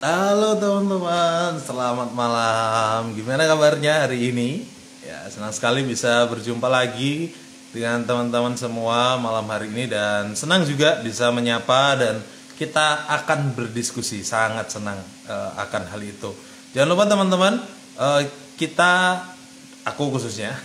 Halo teman-teman, selamat malam. Gimana kabarnya hari ini? Ya, senang sekali bisa berjumpa lagi dengan teman-teman semua malam hari ini dan senang juga bisa menyapa dan kita akan berdiskusi. Sangat senang akan hal itu. Jangan lupa teman-teman, eh, kita aku khususnya,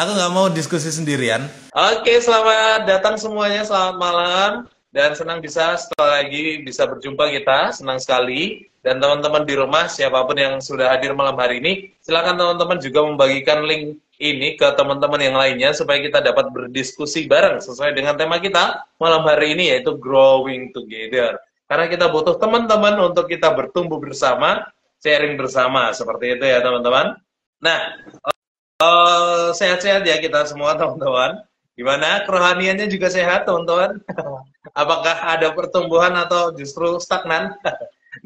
aku nggak mau diskusi sendirian. Oke, selamat datang semuanya, selamat malam. Dan senang bisa setelah lagi bisa berjumpa kita, senang sekali. Dan teman-teman di rumah, siapapun yang sudah hadir malam hari ini, silakan teman-teman juga membagikan link ini ke teman-teman yang lainnya supaya kita dapat berdiskusi bareng sesuai dengan tema kita malam hari ini yaitu Growing Together. Karena kita butuh teman-teman untuk kita bertumbuh bersama, sharing bersama, seperti itu ya teman-teman. Nah, sehat-sehat ya kita semua teman-teman. Gimana? Kerohaniannya juga sehat teman-teman? Apakah ada pertumbuhan atau justru stagnan?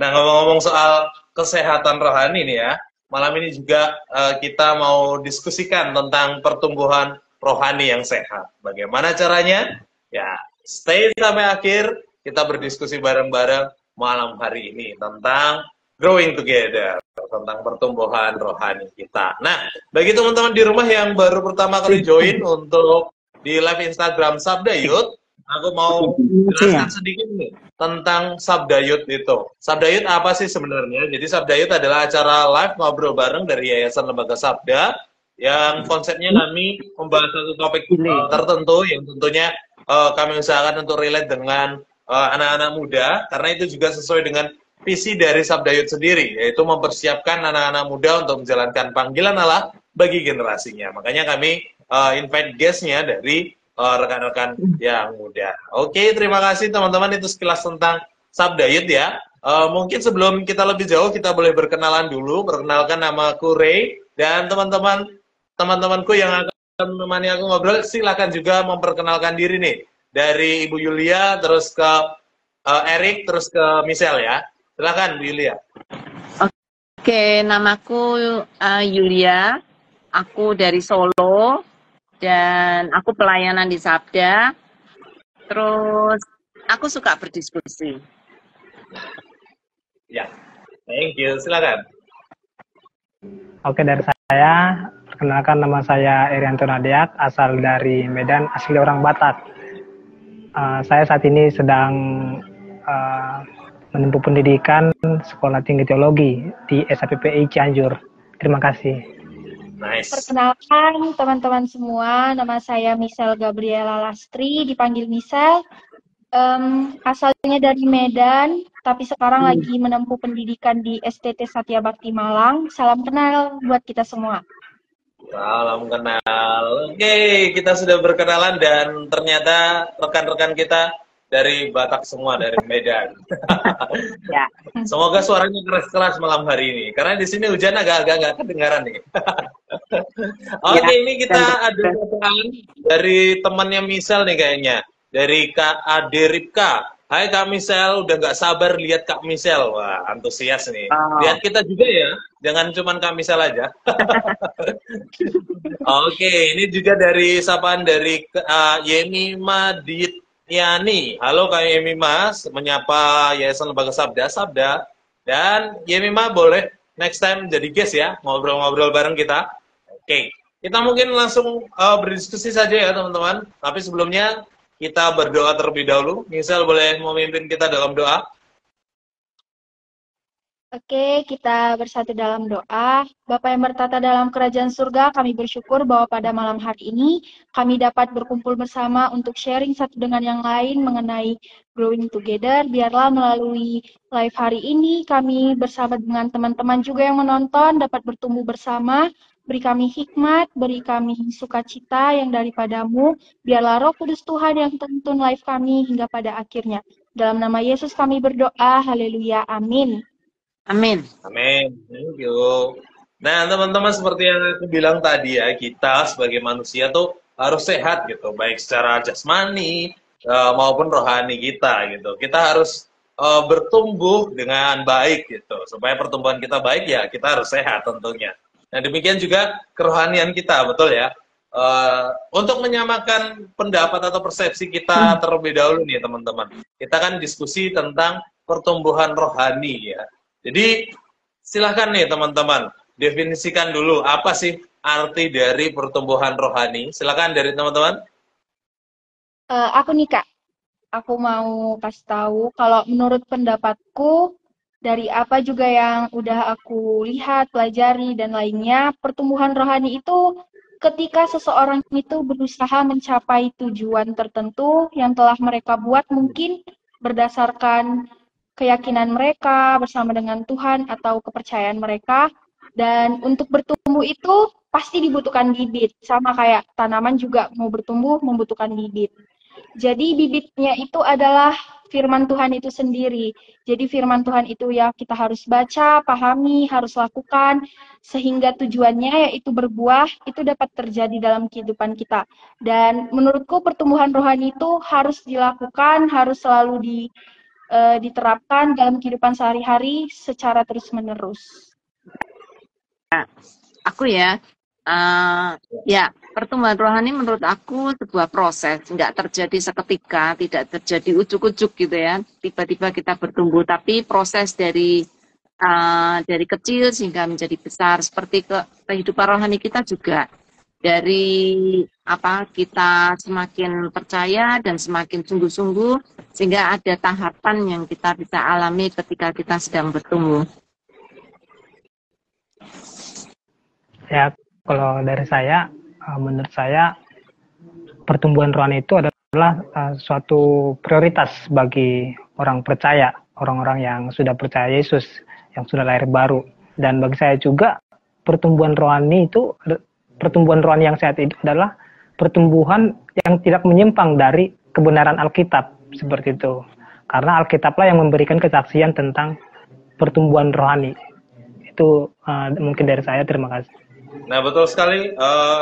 Nah, ngomong-ngomong soal kesehatan rohani nih ya, malam ini juga kita mau diskusikan tentang pertumbuhan rohani yang sehat. Bagaimana caranya? Ya, stay sampai akhir, kita berdiskusi bareng-bareng malam hari ini tentang growing together, tentang pertumbuhan rohani kita. Nah, bagi teman-teman di rumah yang baru pertama kali join untuk di live Instagram Sabda Youth, aku mau jelaskan sedikit nih tentang Sabda Youth itu. Sabda Youth apa sih sebenarnya? Jadi Sabda Youth adalah acara live ngobrol bareng dari Yayasan Lembaga Sabda yang konsepnya kami membahas satu topik tertentu yang tentunya kami usahakan untuk relate dengan anak-anak muda karena itu juga sesuai dengan visi dari Sabda Youth sendiri, yaitu mempersiapkan anak-anak muda untuk menjalankan panggilan Allah bagi generasinya. Makanya kami invite guest-nya dari rekan-rekan yang muda. Oke, terima kasih teman-teman, itu sekilas tentang Sabda Youth ya. Mungkin sebelum kita lebih jauh, kita boleh berkenalan dulu. Perkenalkan, nama aku Ray, dan teman-temanku yang akan menemani aku ngobrol, silakan juga memperkenalkan diri nih. Dari Ibu Yulia, terus ke Erik, terus ke Michelle ya. Silakan Bu Yulia. Oke, namaku Yulia, aku dari Solo, dan aku pelayanan di Sabda. Terus aku suka berdiskusi. Ya, thank you. Silakan. Oke, dari saya, perkenalkan nama saya Erianto Nadiak, asal dari Medan, asli orang Batak. Saya saat ini sedang menempuh pendidikan Sekolah Tinggi Teologi di SAPPI Cianjur. Terima kasih. Nice. Perkenalkan teman-teman semua, nama saya Michelle Gabriela Lastri, dipanggil Michelle. Asalnya dari Medan, tapi sekarang lagi menempuh pendidikan di STT Satya Bakti Malang. Salam kenal buat kita semua. Salam kenal. Oke, kita sudah berkenalan dan ternyata rekan-rekan kita dari Batak semua, dari Medan. Ya. Semoga suaranya keras-keras malam hari ini, karena di sini hujan agak-agak nggak kedengaran nih. Oke, ini kita ada pertanyaan dari temannya Misal nih kayaknya, dari Kak Ade Ripka. Hai Kak Misel, udah nggak sabar lihat Kak Misel. Wah, antusias nih. Lihat kita juga ya, jangan cuma Kak Misel aja. Oke, ini juga dari sapaan dari Yemi Madityani. Halo Kak Yemi Mas, menyapa Yayasan Lembaga Sabda, Sabda. Dan Yemi Ma boleh next time jadi guest ya, ngobrol-ngobrol bareng kita. Oke, kita mungkin langsung berdiskusi saja ya teman-teman. Tapi sebelumnya kita berdoa terlebih dahulu. Misal boleh memimpin kita dalam doa. Oke, kita bersatu dalam doa. Bapa yang bertata dalam kerajaan surga, kami bersyukur bahwa pada malam hari ini kami dapat berkumpul bersama untuk sharing satu dengan yang lain mengenai growing together. Biarlah melalui live hari ini kami bersama dengan teman-teman juga yang menonton dapat bertumbuh bersama. Beri kami hikmat, beri kami sukacita yang daripadamu. Biarlah Roh Kudus Tuhan yang tuntun live kami hingga pada akhirnya. Dalam nama Yesus kami berdoa. Haleluya. Amin. Amin. Amin. Thank you. Nah, teman-teman, seperti yang aku bilang tadi ya, kita sebagai manusia tuh harus sehat gitu, baik secara jasmani maupun rohani kita gitu. Kita harus bertumbuh dengan baik gitu. Supaya pertumbuhan kita baik ya, kita harus sehat tentunya. Nah, demikian juga kerohanian kita, betul ya. Untuk menyamakan pendapat atau persepsi kita terlebih dahulu nih teman-teman. Kita kan diskusi tentang pertumbuhan rohani ya. Jadi silahkan nih teman-teman, definisikan dulu apa sih arti dari pertumbuhan rohani. Silahkan dari teman-teman. Aku nih Kak, aku mau kasih tahu kalau menurut pendapatku dari apa juga yang udah aku lihat, pelajari dan lainnya, pertumbuhan rohani itu ketika seseorang itu berusaha mencapai tujuan tertentu yang telah mereka buat mungkin berdasarkan keyakinan mereka bersama dengan Tuhan atau kepercayaan mereka. Dan untuk bertumbuh itu pasti dibutuhkan bibit, sama kayak tanaman juga mau bertumbuh membutuhkan bibit. Jadi bibitnya itu adalah firman Tuhan itu sendiri. Jadi firman Tuhan itu ya kita harus baca, pahami, harus lakukan, sehingga tujuannya yaitu berbuah, itu dapat terjadi dalam kehidupan kita. Dan menurutku pertumbuhan rohani itu harus dilakukan, harus selalu diterapkan dalam kehidupan sehari-hari secara terus-menerus. Aku ya, ya pertumbuhan rohani menurut aku sebuah proses, nggak terjadi seketika, tidak terjadi ujuk-ujuk gitu ya, tiba-tiba kita bertumbuh, tapi proses dari kecil sehingga menjadi besar, seperti kehidupan rohani kita juga. Dari apa kita semakin percaya dan semakin sungguh-sungguh, sehingga ada tahapan yang kita bisa alami ketika kita sedang bertumbuh. Ya, kalau dari saya, menurut saya pertumbuhan rohani itu adalah suatu prioritas bagi orang percaya, orang-orang yang sudah percaya Yesus, yang sudah lahir baru. Dan bagi saya juga pertumbuhan rohani yang sehat itu adalah pertumbuhan yang tidak menyimpang dari kebenaran Alkitab, seperti itu. Karena Alkitablah yang memberikan kesaksian tentang pertumbuhan rohani. Itu mungkin dari saya, terima kasih. Nah, betul sekali,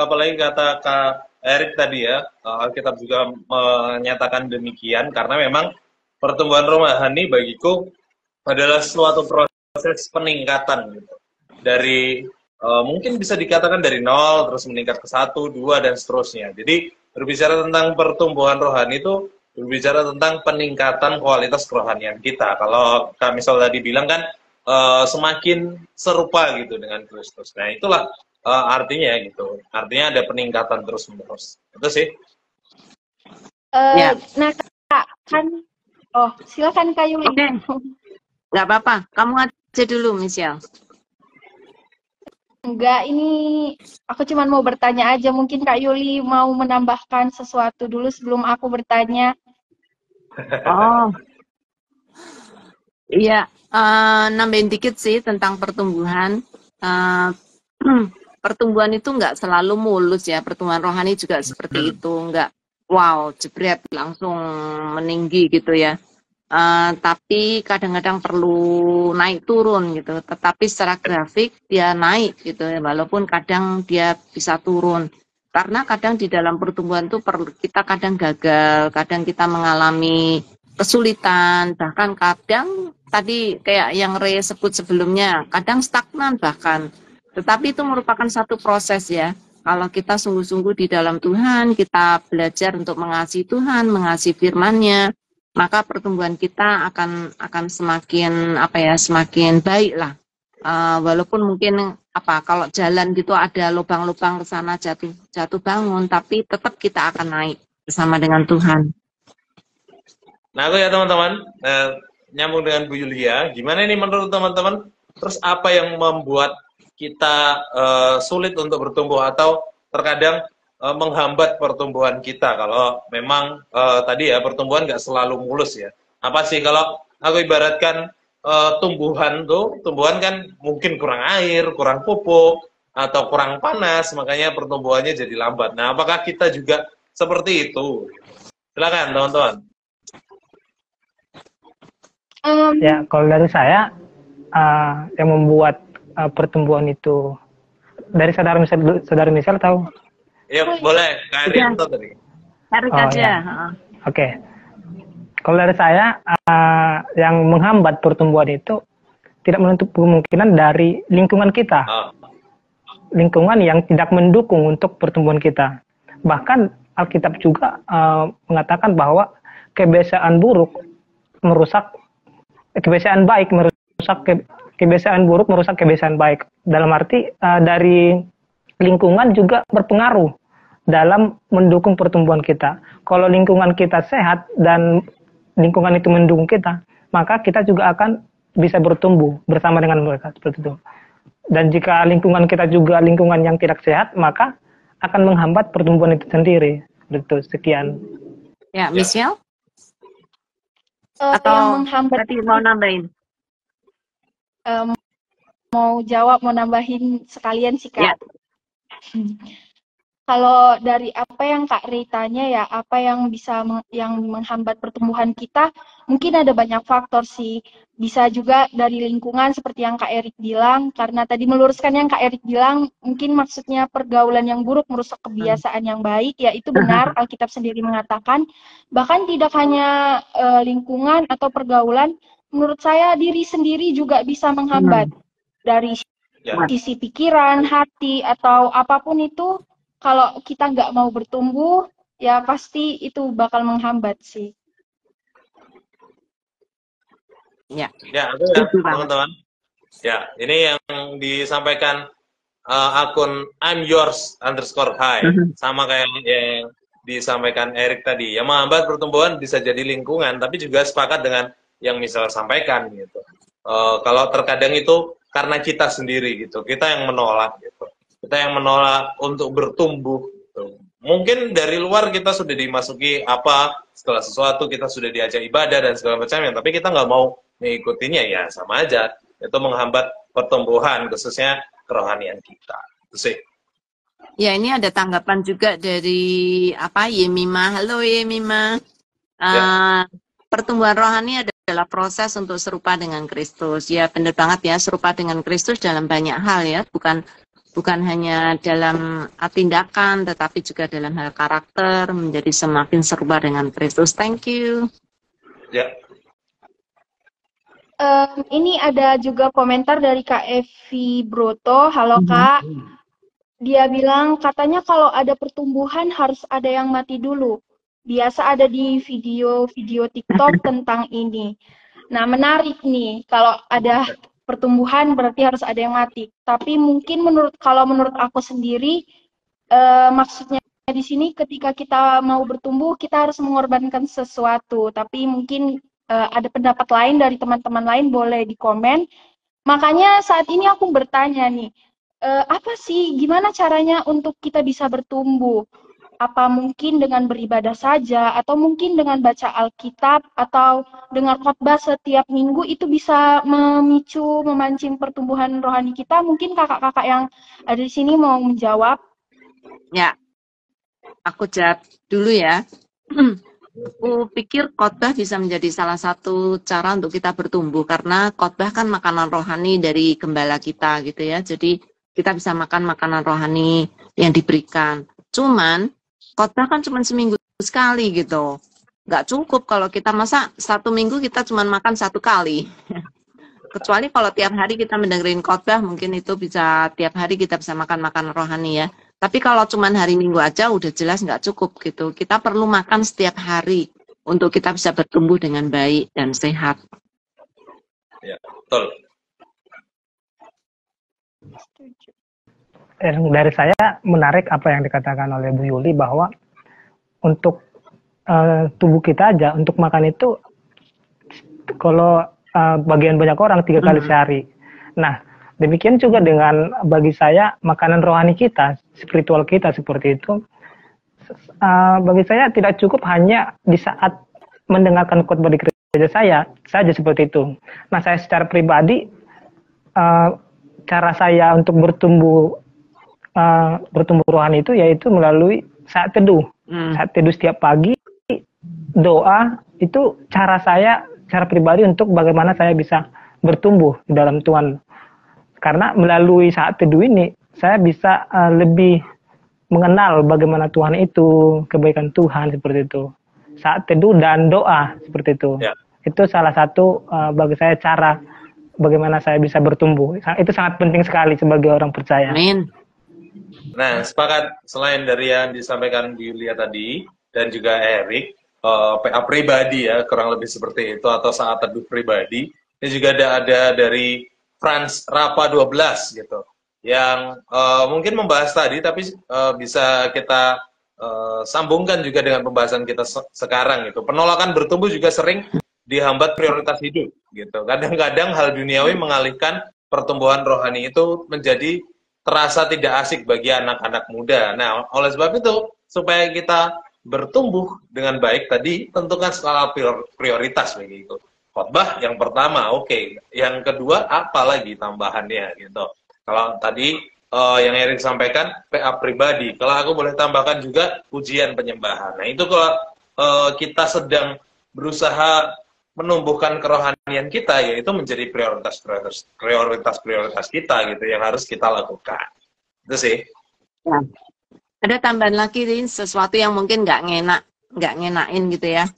apalagi kata Kak Erik tadi ya, Alkitab juga menyatakan demikian, karena memang pertumbuhan rohani bagiku adalah suatu proses peningkatan gitu. Dari mungkin bisa dikatakan dari 0 terus meningkat ke 1, 2 dan seterusnya. Jadi berbicara tentang pertumbuhan rohani itu berbicara tentang peningkatan kualitas kerohanian kita. Kalau Kak Misal tadi bilang kan semakin serupa gitu dengan Kristus. Nah, itulah artinya gitu. Artinya ada peningkatan terus-menerus. Itu sih. Ya. Nah, Kak, kan silakan Kak Yuli. Oke. Nggak apa-apa, kamu aja dulu, Michelle. Enggak, ini aku cuma mau bertanya aja. Mungkin Kak Yuli mau menambahkan sesuatu dulu sebelum aku bertanya. Oh, iya, nambahin dikit sih tentang pertumbuhan. Pertumbuhan itu nggak selalu mulus ya, pertumbuhan rohani juga seperti itu, nggak wow, jebret langsung meninggi gitu ya. Tapi kadang-kadang perlu naik turun gitu, tetapi secara grafik dia naik gitu ya, walaupun kadang dia bisa turun. Karena kadang di dalam pertumbuhan itu kita kadang gagal, kadang kita mengalami kesulitan, bahkan kadang tadi kayak yang Ray sebut sebelumnya, kadang stagnan bahkan. Tetapi itu merupakan satu proses ya. Kalau kita sungguh-sungguh di dalam Tuhan, kita belajar untuk mengasihi Tuhan, mengasihi firman-Nya, maka pertumbuhan kita akan semakin semakin baik lah. Walaupun mungkin kalau jalan gitu ada lubang-lubang ke sana jatuh bangun, tapi tetap kita akan naik bersama dengan Tuhan. Nah, aku ya teman-teman, nyambung dengan Bu Yulia, gimana ini menurut teman-teman? Terus apa yang membuat kita sulit untuk bertumbuh atau terkadang menghambat pertumbuhan kita? Kalau memang tadi ya pertumbuhan nggak selalu mulus ya. Apa sih kalau aku ibaratkan tumbuhan kan mungkin kurang air, kurang pupuk, atau kurang panas, makanya pertumbuhannya jadi lambat. Nah, apakah kita juga seperti itu? Silakan teman-teman. Ya, kalau dari saya yang membuat pertumbuhan itu dari saudara misal tahu? Ya, boleh. Kak Arianto tadi. Tarik aja. Ya. Oke. Kalau dari saya yang menghambat pertumbuhan itu tidak menutup kemungkinan dari lingkungan kita. Lingkungan yang tidak mendukung untuk pertumbuhan kita. Bahkan Alkitab juga mengatakan bahwa kebiasaan baik merusak kebiasaan buruk merusak kebiasaan baik. Dalam arti dari lingkungan juga berpengaruh dalam mendukung pertumbuhan kita. Kalau lingkungan kita sehat dan lingkungan itu mendukung kita, maka kita juga akan bisa bertumbuh bersama dengan mereka seperti itu. Dan jika lingkungan kita juga lingkungan yang tidak sehat, maka akan menghambat pertumbuhan itu sendiri. Betul. Sekian. Ya, Michelle? Yang Atau menghambat tadi mau nambahin? mau jawab, mau nambahin sekalian sih Ya. Kak. Kalau dari apa yang Kak Ray tanya ya, apa yang bisa yang menghambat pertumbuhan kita, mungkin ada banyak faktor sih. Bisa juga dari lingkungan seperti yang Kak Erik bilang, karena tadi meluruskan yang Kak Erik bilang, mungkin maksudnya pergaulan yang buruk merusak kebiasaan yang baik, ya itu benar, Alkitab sendiri mengatakan. Bahkan tidak hanya lingkungan atau pergaulan, menurut saya diri sendiri juga bisa menghambat. Dari sisi pikiran, hati, atau apapun itu, kalau kita nggak mau bertumbuh, ya pasti itu bakal menghambat sih. Ya, itu ya, teman-teman. Ya, ini yang disampaikan akun I'm yours _high. Sama kayak yang disampaikan Erik tadi. Yang menghambat pertumbuhan bisa jadi lingkungan, tapi juga sepakat dengan yang misal sampaikan gitu. Kalau terkadang itu karena kita sendiri gitu, kita yang menolak gitu. Kita yang menolak untuk bertumbuh gitu. Mungkin dari luar kita sudah dimasuki segala sesuatu, kita sudah diajak ibadah dan segala macamnya, tapi kita nggak mau mengikutinya, ya sama aja. Itu menghambat pertumbuhan, khususnya kerohanian kita. Itu sih. Ya, ini ada tanggapan juga dari Yemima. Halo Yemima. Pertumbuhan rohani adalah proses untuk serupa dengan Kristus. Ya, benar banget ya, serupa dengan Kristus dalam banyak hal ya, bukan hanya dalam tindakan, tetapi juga dalam hal karakter, menjadi semakin serupa dengan Kristus. Thank you. Ya. Ini ada juga komentar dari Kak Evi Broto. Halo Kak. Dia bilang, katanya kalau ada pertumbuhan harus ada yang mati dulu. Biasa ada di video-video TikTok tentang ini. Nah, menarik nih. Kalau ada pertumbuhan berarti harus ada yang mati. Tapi mungkin kalau menurut aku sendiri, maksudnya di sini ketika kita mau bertumbuh, kita harus mengorbankan sesuatu. Tapi mungkin ada pendapat lain dari teman-teman lain, boleh di komen. Makanya saat ini aku bertanya nih, apa sih, gimana caranya untuk kita bisa bertumbuh? Apa mungkin dengan beribadah saja, atau mungkin dengan baca Alkitab, atau dengar khotbah setiap minggu itu bisa memancing pertumbuhan rohani kita? Mungkin kakak-kakak yang ada di sini mau menjawab. Ya, aku jawab dulu ya. Aku pikir khotbah bisa menjadi salah satu cara untuk kita bertumbuh, karena khotbah kan makanan rohani dari gembala kita gitu ya. Jadi kita bisa makan makanan rohani yang diberikan. Cuman khotbah kan cuma seminggu sekali gitu. Nggak cukup kalau kita masa 1 minggu kita cuma makan 1 kali. Kecuali kalau tiap hari kita mendengarin khotbah, mungkin itu bisa tiap hari kita bisa makan makanan rohani ya. Tapi kalau cuma hari Minggu aja udah jelas nggak cukup gitu. Kita perlu makan setiap hari untuk kita bisa bertumbuh dengan baik dan sehat. Ya, betul. Dari saya menarik apa yang dikatakan oleh Bu Yuli, bahwa untuk tubuh kita aja, untuk makan itu kalau bagian banyak orang 3 kali sehari. Nah, demikian juga dengan bagi saya makanan rohani kita, spiritual kita seperti itu. Bagi saya tidak cukup hanya di saat mendengarkan khotbah di gereja saya saja seperti itu. Nah, saya secara pribadi cara saya untuk bertumbuh rohani itu yaitu melalui saat teduh. Saat teduh setiap pagi, doa, itu cara saya, cara pribadi untuk bagaimana saya bisa bertumbuh di dalam Tuhan. Karena melalui saat teduh ini, saya bisa lebih mengenal bagaimana Tuhan itu, kebaikan Tuhan seperti itu. Saat teduh dan doa seperti itu. Ya. Itu salah satu bagi saya cara bagaimana saya bisa bertumbuh. Itu sangat penting sekali sebagai orang percaya. Amin. Nah, sepakat, selain dari yang disampaikan Yulia tadi dan juga Erik, PA pribadi ya, kurang lebih seperti itu, atau saat teduh pribadi, ini juga ada dari Franz Rapa 12 gitu, yang mungkin membahas tadi, tapi bisa kita sambungkan juga dengan pembahasan kita sekarang gitu. Penolakan bertumbuh juga sering dihambat prioritas hidup gitu. Kadang-kadang hal duniawi mengalihkan pertumbuhan rohani itu menjadi terasa tidak asik bagi anak-anak muda. Nah, oleh sebab itu, supaya kita bertumbuh dengan baik tadi, tentukan skala prioritas begitu. Khotbah yang pertama, oke. Yang kedua, apa lagi tambahannya gitu. Kalau tadi yang Erik sampaikan, PA pribadi. Kalau aku boleh tambahkan juga ujian penyembahan. Nah, itu kalau kita sedang berusaha menumbuhkan kerohanian kita, yaitu menjadi prioritas kita gitu yang harus kita lakukan. Itu sih. Ya. Ada tambahan lagi nih, sesuatu yang mungkin nggak ngenain gitu ya,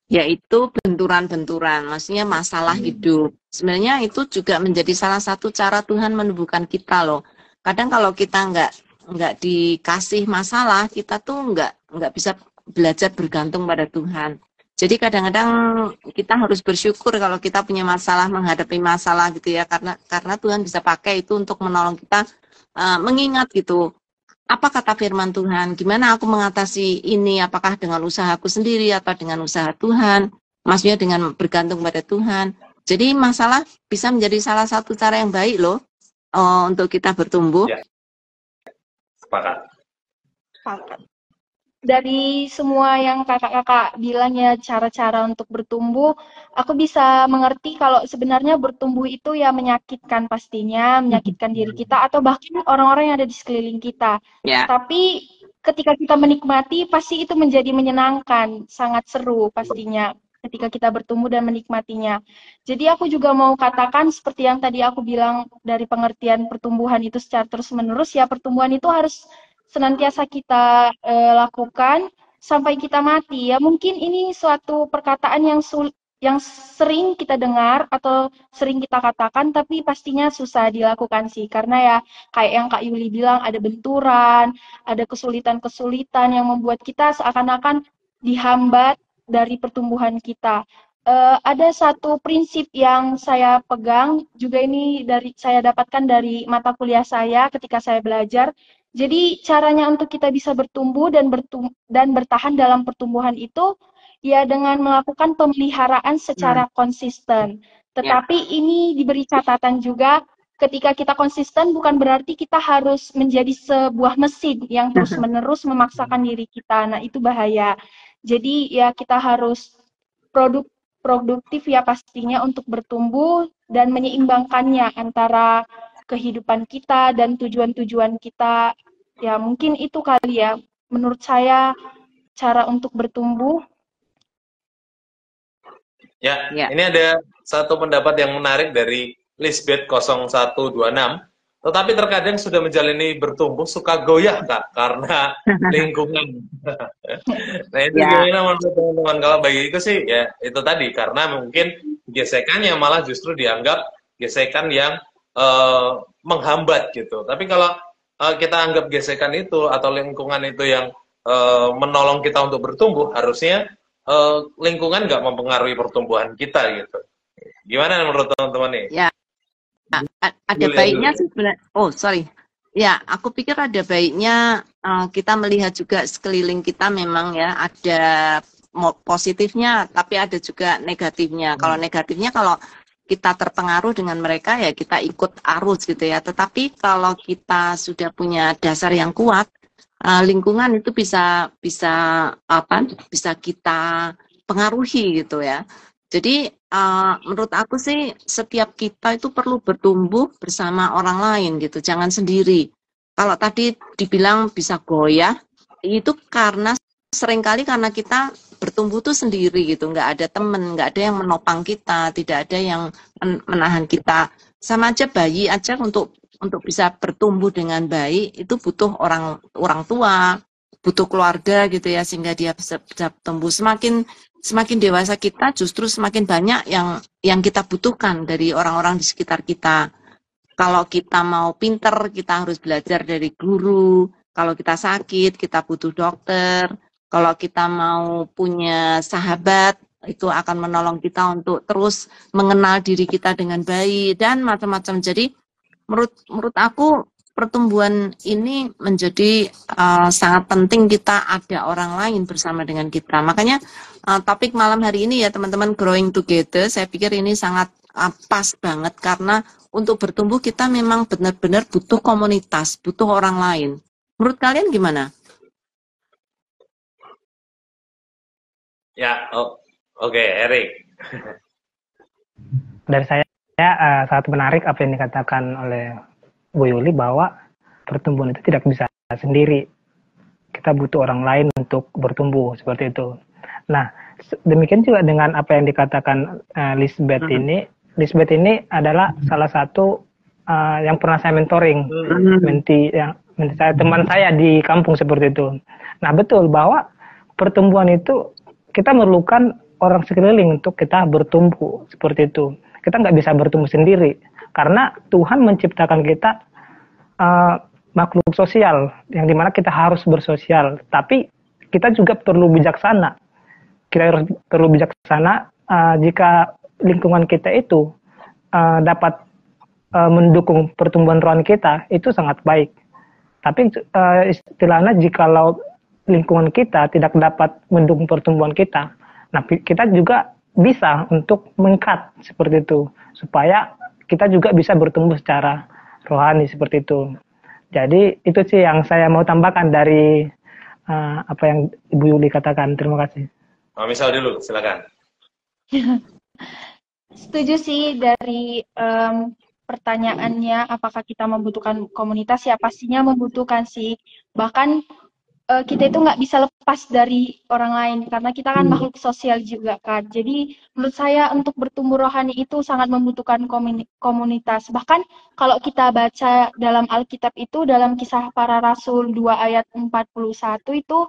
yaitu benturan-benturan, maksudnya masalah hidup. Sebenarnya itu juga menjadi salah satu cara Tuhan menumbuhkan kita loh. Kadang kalau kita nggak dikasih masalah, kita tuh nggak bisa belajar bergantung pada Tuhan. Jadi kadang-kadang kita harus bersyukur kalau kita punya masalah, menghadapi masalah gitu ya, karena Tuhan bisa pakai itu untuk menolong kita mengingat gitu. Apa kata firman Tuhan? Gimana aku mengatasi ini? Apakah dengan usahaku sendiri atau dengan usaha Tuhan? Maksudnya dengan bergantung pada Tuhan. Jadi masalah bisa menjadi salah satu cara yang baik loh untuk kita bertumbuh. Ya. Sepakat. Dari semua yang kakak-kakak bilang ya, cara-cara untuk bertumbuh, aku bisa mengerti kalau sebenarnya bertumbuh itu ya menyakitkan pastinya, menyakitkan diri kita atau bahkan orang-orang yang ada di sekeliling kita. Ya. Tapi ketika kita menikmati, pasti itu menjadi menyenangkan, sangat seru pastinya ketika kita bertumbuh dan menikmatinya. Jadi aku juga mau katakan seperti yang tadi aku bilang dari pengertian pertumbuhan itu secara terus-menerus, ya pertumbuhan itu harus senantiasa kita lakukan sampai kita mati. Ya mungkin ini suatu perkataan yang sering kita dengar atau sering kita katakan, tapi pastinya susah dilakukan sih. Karena ya kayak yang Kak Yuli bilang, ada benturan, ada kesulitan-kesulitan yang membuat kita seakan-akan dihambat dari pertumbuhan kita. Ada satu prinsip yang saya pegang, juga ini saya dapatkan dari mata kuliah saya ketika saya belajar. Jadi caranya untuk kita bisa bertumbuh dan bertahan dalam pertumbuhan itu ya dengan melakukan pemeliharaan secara konsisten. Tetapi ini diberi catatan juga, ketika kita konsisten bukan berarti kita harus menjadi sebuah mesin yang terus-menerus memaksakan diri kita. Nah, itu bahaya. Jadi ya kita harus produktif ya pastinya untuk bertumbuh dan menyeimbangkannya antara kehidupan kita dan tujuan-tujuan kita. Ya mungkin itu kali ya menurut saya cara untuk bertumbuh. Ya, ini ada satu pendapat yang menarik dari Lisbeth 0126. Tetapi terkadang sudah menjalani bertumbuh suka goyah Kak karena lingkungan. Nah itu gimana menurut teman-teman? Kalau bagiku sih ya itu tadi, karena mungkin gesekannya malah justru dianggap gesekan yang menghambat gitu. Tapi kalau kita anggap gesekan itu atau lingkungan itu yang menolong kita untuk bertumbuh, harusnya lingkungan nggak mempengaruhi pertumbuhan kita gitu. Gimana menurut teman-teman nih? Ya, ada baiknya sih sebenarnya. Oh sorry, ya aku pikir ada baiknya kita melihat juga sekeliling kita, memang ya ada positifnya, tapi ada juga negatifnya. Kalau negatifnya, kalau kita terpengaruh dengan mereka ya kita ikut arus gitu ya. Tetapi kalau kita sudah punya dasar yang kuat, lingkungan itu bisa kita pengaruhi gitu ya. Jadi menurut aku sih setiap kita itu perlu bertumbuh bersama orang lain gitu, jangan sendiri. Kalau tadi dibilang bisa goyah, itu karena seringkali karena kita bertumbuh tuh sendiri gitu, nggak ada temen, nggak ada yang menopang kita, tidak ada yang menahan kita. Sama aja bayi aja untuk bisa bertumbuh dengan baik itu butuh orang tua, butuh keluarga gitu ya, sehingga dia bisa tumbuh. Semakin dewasa kita justru semakin banyak yang kita butuhkan dari orang-orang di sekitar kita. Kalau kita mau pinter, kita harus belajar dari guru. Kalau kita sakit, kita butuh dokter. Kalau kita mau punya sahabat, itu akan menolong kita untuk terus mengenal diri kita dengan baik dan macam-macam. Jadi menurut aku pertumbuhan ini menjadi sangat penting kita ada orang lain bersama dengan kita. Makanya topik malam hari ini ya teman-teman, growing together, saya pikir ini sangat pas banget karena untuk bertumbuh kita memang benar-benar butuh komunitas, butuh orang lain. Menurut kalian gimana? Ya, oke, Erik. Dari saya sangat menarik apa yang dikatakan oleh Bu Yuli bahwa pertumbuhan itu tidak bisa sendiri. Kita butuh orang lain untuk bertumbuh seperti itu. Nah, demikian juga dengan apa yang dikatakan Lisbeth ini. Lisbeth ini adalah salah satu yang pernah saya mentoring, menti saya, teman saya di kampung seperti itu. Nah, betul bahwa pertumbuhan itu kita memerlukan orang sekeliling untuk kita bertumbuh seperti itu. Kita nggak bisa bertumbuh sendiri karena Tuhan menciptakan kita makhluk sosial yang dimana kita harus bersosial. Tapi kita juga perlu bijaksana. Kita harus perlu bijaksana jika lingkungan kita itu dapat mendukung pertumbuhan rohani kita, itu sangat baik. Tapi istilahnya jikalau lingkungan kita tidak dapat mendukung pertumbuhan kita, nah kita juga bisa untuk meng-cut seperti itu, supaya kita juga bisa bertumbuh secara rohani seperti itu. Jadi itu sih yang saya mau tambahkan dari apa yang Ibu Yuli katakan. Terima kasih. Misal dulu, silakan. Setuju sih dari pertanyaannya, apakah kita membutuhkan komunitas? Ya pastinya membutuhkan sih. Bahkan kita itu nggak bisa lepas dari orang lain karena kita kan makhluk sosial juga kan. Jadi menurut saya untuk bertumbuh rohani itu sangat membutuhkan komunitas. Bahkan kalau kita baca dalam Alkitab itu dalam Kisah Para Rasul 2 ayat 41 itu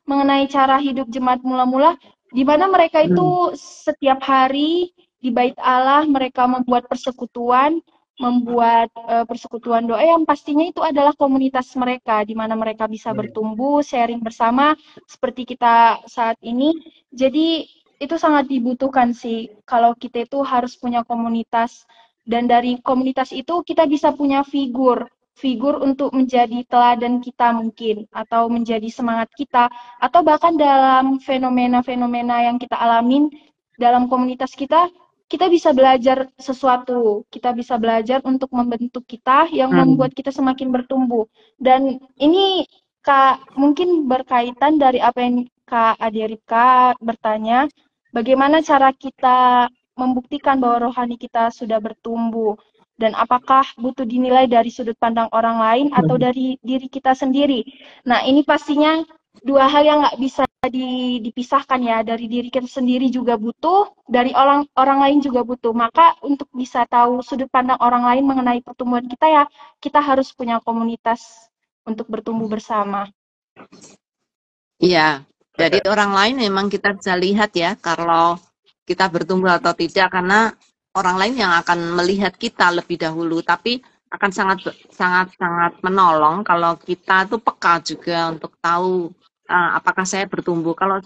mengenai cara hidup jemaat mula-mula, di mana mereka itu setiap hari di bait Allah mereka membuat persekutuan, membuat persekutuan doa yang pastinya itu adalah komunitas mereka, di mana mereka bisa bertumbuh, sharing bersama, seperti kita saat ini. Jadi itu sangat dibutuhkan sih, kalau kita itu harus punya komunitas, dan dari komunitas itu kita bisa punya figur untuk menjadi teladan kita mungkin, atau menjadi semangat kita, atau bahkan dalam fenomena-fenomena yang kita alamin dalam komunitas kita bisa belajar sesuatu, kita bisa belajar untuk membentuk kita yang membuat kita semakin bertumbuh. Dan ini Kak mungkin berkaitan dari apa yang Kak Adirika bertanya, bagaimana cara kita membuktikan bahwa rohani kita sudah bertumbuh, dan apakah butuh dinilai dari sudut pandang orang lain atau dari diri kita sendiri. Nah ini pastinya dua hal yang nggak bisa dipisahkan ya, dari diri kita sendiri juga butuh, dari orang lain juga butuh. Maka untuk bisa tahu sudut pandang orang lain mengenai pertumbuhan kita ya, kita harus punya komunitas untuk bertumbuh bersama. Iya, dari orang lain memang kita bisa lihat ya kalau kita bertumbuh atau tidak, karena orang lain yang akan melihat kita lebih dahulu, tapi akan sangat menolong kalau kita tuh peka juga untuk tahu apakah saya bertumbuh. Kalau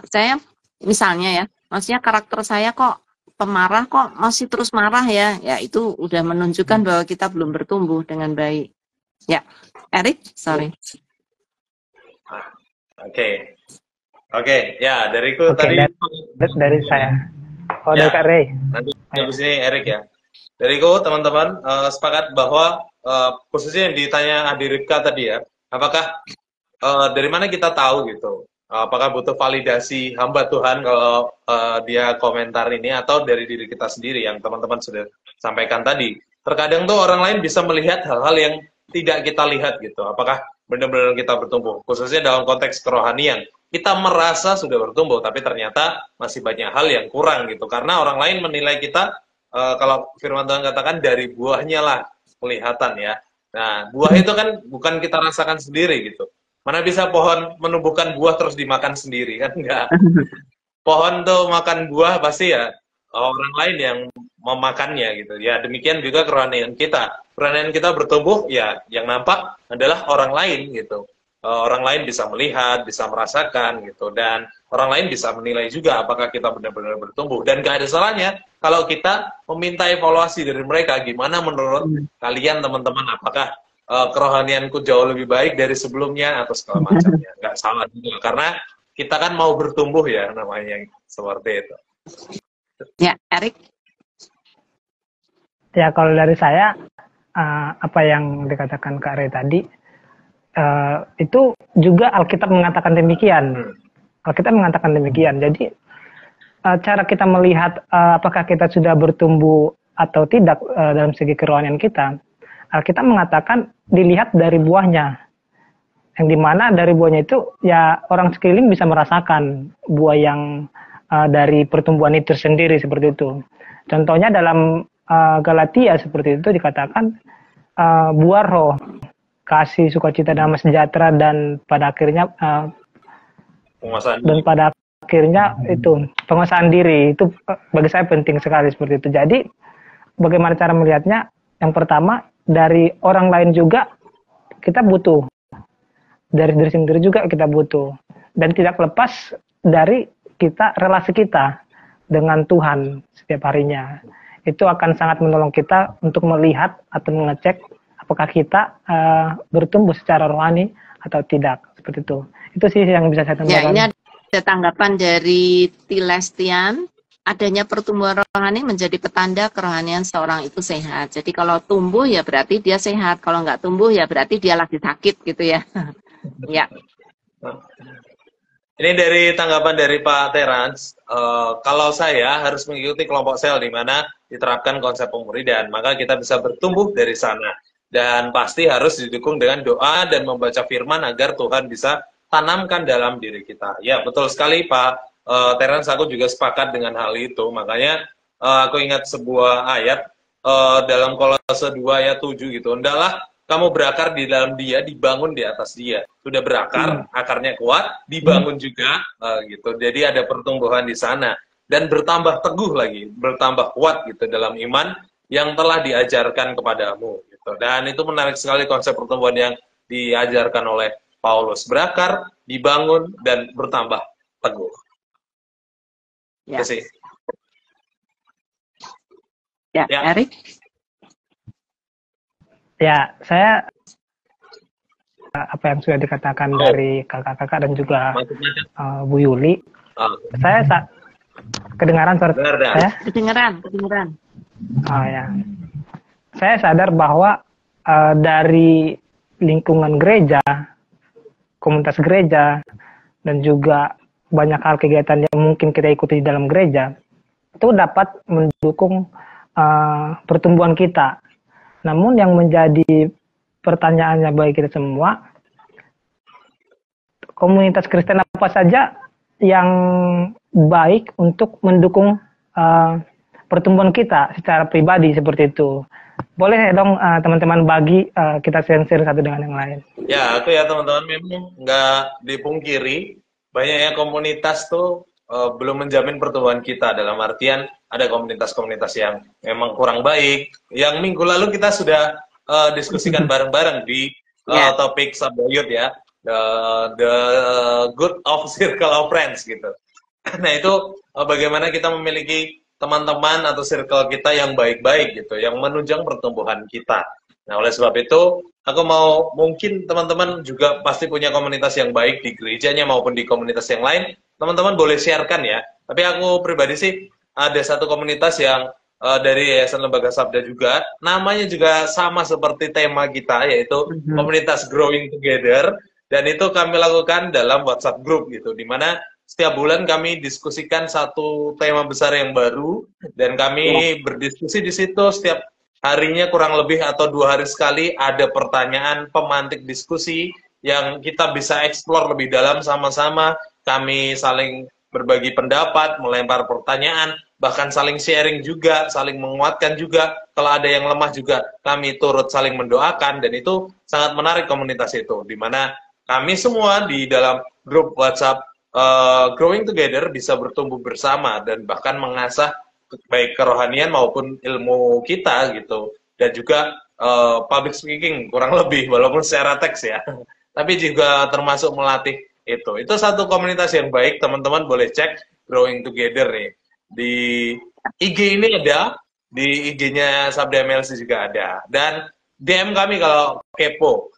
saya misalnya ya, maksudnya karakter saya kok pemarah, kok masih terus marah ya, ya itu udah menunjukkan bahwa kita belum bertumbuh dengan baik. Ya, Erik, sorry. Oke, ya dariku tadi. Dari saya. Ya, dari Kak Rey. Nanti habis ini Erik ya. Dariku teman-teman sepakat bahwa khususnya yang ditanya Adirika tadi ya, apakah dari mana kita tahu gitu, apakah butuh validasi hamba Tuhan kalau dia komentar ini, atau dari diri kita sendiri yang teman-teman sudah sampaikan tadi. Terkadang tuh orang lain bisa melihat hal-hal yang tidak kita lihat gitu, apakah benar-benar kita bertumbuh, khususnya dalam konteks kerohanian. Kita merasa sudah bertumbuh, tapi ternyata masih banyak hal yang kurang gitu, karena orang lain menilai kita, kalau firman Tuhan katakan dari buahnya lah kelihatan ya. Nah, buah itu kan bukan kita rasakan sendiri gitu. Mana bisa pohon menumbuhkan buah terus dimakan sendiri, kan enggak. Pohon tuh makan buah pasti ya orang lain yang memakannya gitu. Ya demikian juga kerohanian kita. Kerohanian kita bertumbuh ya yang nampak adalah orang lain gitu. orang lain bisa melihat, bisa merasakan gitu, dan orang lain bisa menilai juga apakah kita benar-benar bertumbuh. Dan gak ada salahnya kalau kita meminta evaluasi dari mereka, gimana menurut kalian teman-teman, apakah kerohanianku jauh lebih baik dari sebelumnya atau segala macamnya. Nggak salah juga, karena kita kan mau bertumbuh ya, namanya seperti itu. Ya, Erik? Ya, kalau dari saya, apa yang dikatakan Kak Ray tadi, itu juga Alkitab mengatakan demikian. Alkitab mengatakan demikian. Jadi, cara kita melihat apakah kita sudah bertumbuh atau tidak dalam segi kerohanian kita, Alkitab mengatakan dilihat dari buahnya. Yang dimana dari buahnya itu, ya orang sekeliling bisa merasakan buah yang dari pertumbuhan itu sendiri, seperti itu. Contohnya dalam Galatia seperti itu dikatakan buah roh, kasih, sukacita, damai sejahtera, dan pada akhirnya itu penguasaan diri. Itu bagi saya penting sekali seperti itu. Jadi bagaimana cara melihatnya? Yang pertama, dari orang lain juga kita butuh, dari diri sendiri juga kita butuh, dan tidak lepas dari relasi kita dengan Tuhan setiap harinya. Itu akan sangat menolong kita untuk melihat atau mengecek apakah kita bertumbuh secara rohani atau tidak, seperti itu. Itu sih yang bisa saya tambahkan. Ya, ini ada tanggapan dari Tilestian. Adanya pertumbuhan rohani menjadi petanda kerohanian seorang itu sehat. Jadi kalau tumbuh ya berarti dia sehat. Kalau nggak tumbuh ya berarti dia lagi sakit gitu ya. Ya. Ini dari tanggapan dari Pak Terans. Kalau saya harus mengikuti kelompok sel di mana diterapkan konsep pemuridan, maka kita bisa bertumbuh dari sana. Dan pasti harus didukung dengan doa dan membaca firman agar Tuhan bisa tanamkan dalam diri kita. Ya, betul sekali Pak Terans, aku juga sepakat dengan hal itu. Makanya aku ingat sebuah ayat dalam Kolose 2 ayat 7 gitu. Hendaklah kamu berakar di dalam dia, dibangun di atas dia. Sudah berakar, akarnya kuat, dibangun juga gitu. Jadi ada pertumbuhan di sana dan bertambah teguh lagi, bertambah kuat gitu dalam iman yang telah diajarkan kepadamu gitu. Dan itu menarik sekali konsep pertumbuhan yang diajarkan oleh Paulus. Berakar, dibangun, dan bertambah teguh. Ya. Itu sih. Ya, Erik? Ya, saya apa yang sudah dikatakan dari kakak-kakak dan juga Bu Yuli, saya kedengaran suara saya? Kedengaran. Oh ya, saya sadar bahwa dari lingkungan gereja, komunitas gereja, dan juga banyak hal kegiatan yang mungkin kita ikuti di dalam gereja, itu dapat mendukung pertumbuhan kita. Namun yang menjadi pertanyaannya bagi kita semua, komunitas Kristen apa saja yang baik untuk mendukung pertumbuhan kita secara pribadi, seperti itu. Boleh dong teman-teman bagi kita share satu dengan yang lain. Ya, aku ya teman-teman, memang nggak dipungkiri banyaknya komunitas tuh belum menjamin pertumbuhan kita, dalam artian ada komunitas-komunitas yang memang kurang baik. Yang minggu lalu kita sudah diskusikan bareng-bareng di topik Sabayut ya, the good of circle of friends gitu. Nah itu bagaimana kita memiliki teman-teman atau circle kita yang baik-baik gitu, yang menunjang pertumbuhan kita. Nah oleh sebab itu aku mau, mungkin teman-teman juga pasti punya komunitas yang baik di gerejanya maupun di komunitas yang lain. Teman-teman boleh sharekan ya. Tapi aku pribadi sih ada satu komunitas yang dari Yayasan Lembaga Sabda juga, namanya juga sama seperti tema kita, yaitu komunitas Growing Together. Dan itu kami lakukan dalam WhatsApp group gitu, dimana setiap bulan kami diskusikan satu tema besar yang baru, dan kami berdiskusi di situ setiap harinya, kurang lebih atau 2 hari sekali ada pertanyaan pemantik diskusi yang kita bisa eksplor lebih dalam sama-sama. Kami saling berbagi pendapat, melempar pertanyaan, bahkan saling sharing juga, saling menguatkan juga. Kalau ada yang lemah juga kami turut saling mendoakan, dan itu sangat menarik komunitas itu, di mana kami semua di dalam grup WhatsApp Growing Together bisa bertumbuh bersama dan bahkan mengasah baik kerohanian maupun ilmu kita gitu, dan juga public speaking kurang lebih, walaupun secara teks ya. tapi juga termasuk melatih itu. Itu satu komunitas yang baik, teman-teman boleh cek Growing Together nih. Di IG ini ada, di IG-nya Sabda MLC juga ada. Dan DM kami kalau kepo.